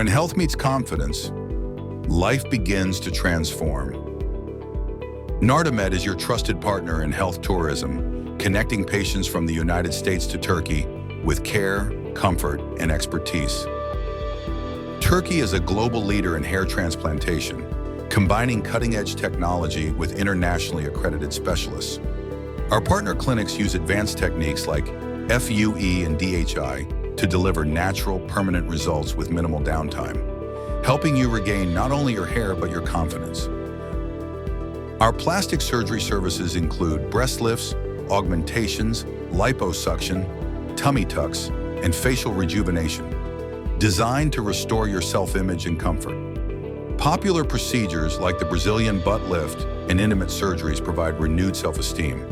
When health meets confidence, life begins to transform. Nardamed is your trusted partner in health tourism, connecting patients from the United States to Turkey with care, comfort, and expertise. Turkey is a global leader in hair transplantation, combining cutting-edge technology with internationally accredited specialists. Our partner clinics use advanced techniques like FUE and DHI to deliver natural, permanent results with minimal downtime, helping you regain not only your hair but your confidence. Our plastic surgery services include breast lifts, augmentations, liposuction, tummy tucks, and facial rejuvenation, designed to restore your self-image and comfort. Popular procedures like the Brazilian butt lift and intimate surgeries provide renewed self-esteem.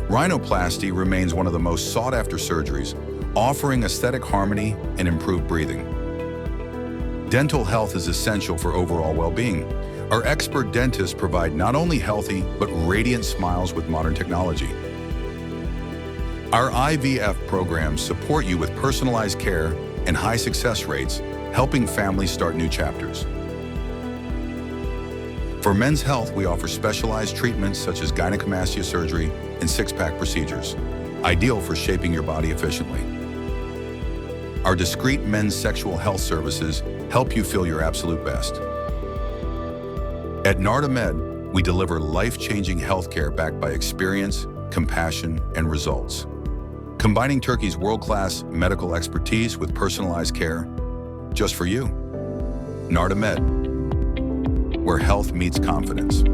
Rhinoplasty remains one of the most sought-after surgeries, offering aesthetic harmony and improved breathing. Dental health is essential for overall well-being. Our expert dentists provide not only healthy, but radiant smiles with modern technology. Our IVF programs support you with personalized care and high success rates, helping families start new chapters. For men's health, we offer specialized treatments such as gynecomastia surgery and six-pack procedures, ideal for shaping your body efficiently. Our discreet men's sexual health services help you feel your absolute best. At Nardamed, we deliver life-changing healthcare backed by experience, compassion, and results. Combining Turkey's world-class medical expertise with personalized care just for you. Nardamed, where health meets confidence.